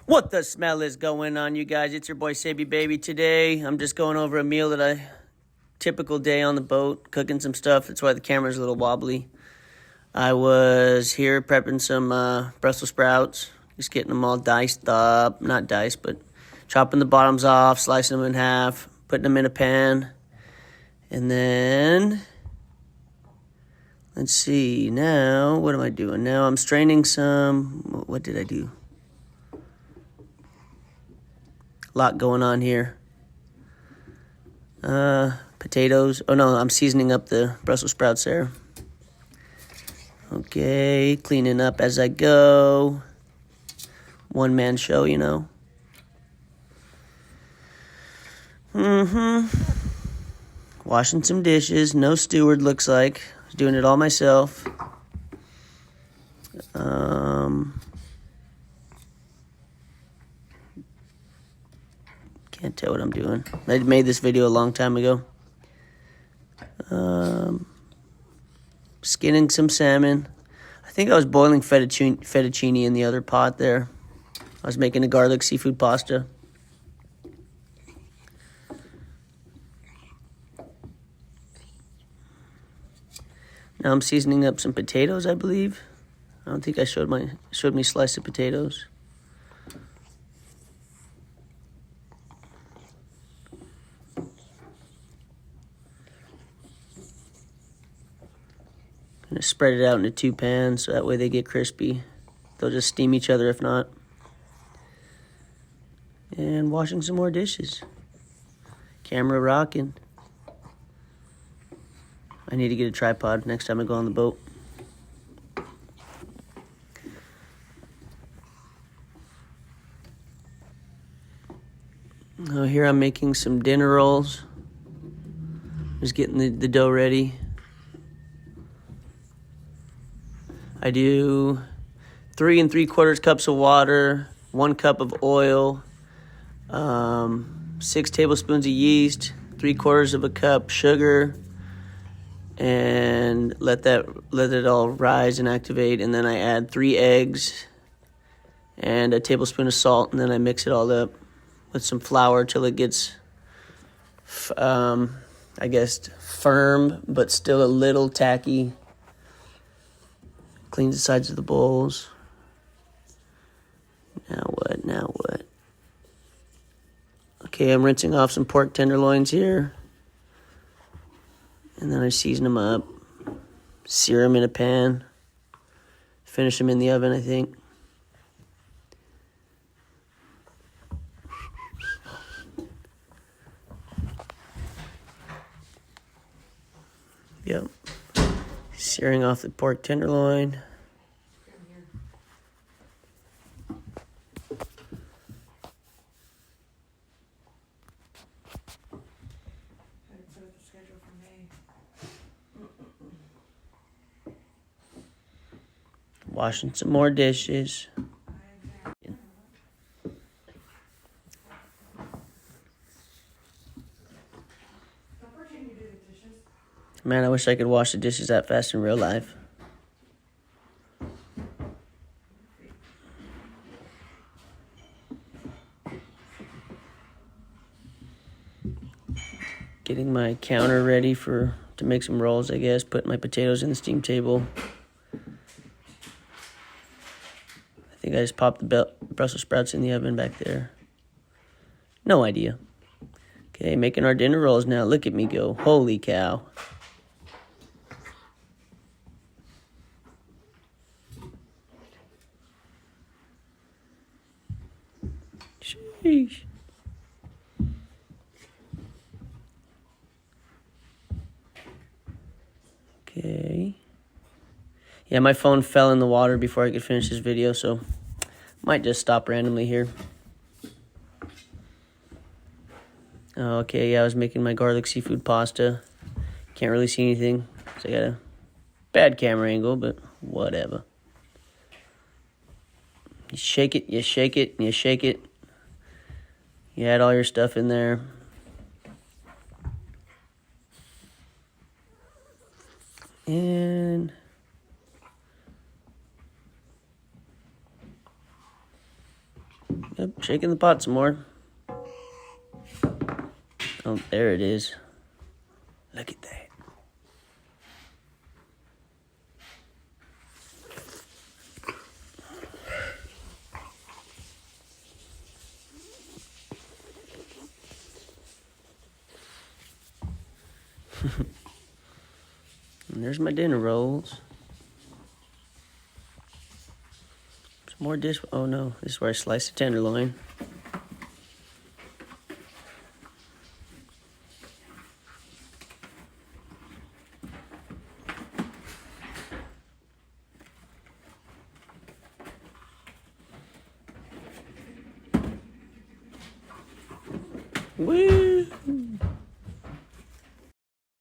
What the smell is going on, you guys? It's your boy Saby Baby. Today, I'm just going over a meal typical day on the boat, cooking some stuff. That's why the camera's a little wobbly. I was here prepping some Brussels sprouts, just getting them all diced up, not diced, but chopping the bottoms off, slicing them in half, putting them in a pan. And then, let's see, now, what am I doing? Now I'm straining some, what did I do? Lot going on here. Potatoes. Oh no, I'm seasoning up the Brussels sprouts there. Okay, cleaning up as I go. One man show, you know. Washing some dishes. No steward, looks like. I was doing it all myself. Can't tell what I'm doing. I made this video a long time ago. Skinning some salmon. I think I was boiling fettuccine in the other pot there. I was making a garlic seafood pasta. Now I'm seasoning up some potatoes, I believe. I don't think I showed me slice of potatoes. I'm gonna spread it out into 2 pans so that way they get crispy. They'll just steam each other if not. And washing some more dishes. Camera rocking. I need to get a tripod next time I go on the boat. Oh, here I'm making some dinner rolls. Just getting the dough ready. I do 3 3/4 cups of water, 1 cup of oil, 6 tablespoons of yeast, 3/4 of a cup sugar, and let it all rise and activate. And then I add 3 eggs and a tablespoon of salt, and then I mix it all up with some flour till it gets, I guess, firm but still a little tacky. Clean the sides of the bowls. Now what? Okay, I'm rinsing off some pork tenderloins here. And then I season them up. Sear them in a pan. Finish them in the oven, I think. Yep. Searing off the pork tenderloin. Washing some more dishes. Man, I wish I could wash the dishes that fast in real life. Getting my counter ready to make some rolls, I guess. Put my potatoes in the steam table. I think I just popped the Brussels sprouts in the oven back there. No idea. Okay, making our dinner rolls now. Look at me go. Holy cow. Sheesh. Okay. Yeah, my phone fell in the water before I could finish this video, so might just stop randomly here. Okay, yeah, I was making my garlic seafood pasta. Can't really see anything, so I got a bad camera angle, but whatever. You shake it, you shake it, and you shake it. You add all your stuff in there. And Yep, shaking the pot some more. Oh, there it is. Look at that. And there's my dinner rolls. Some more dish. Oh no, this is where I slice the tenderloin. Woo!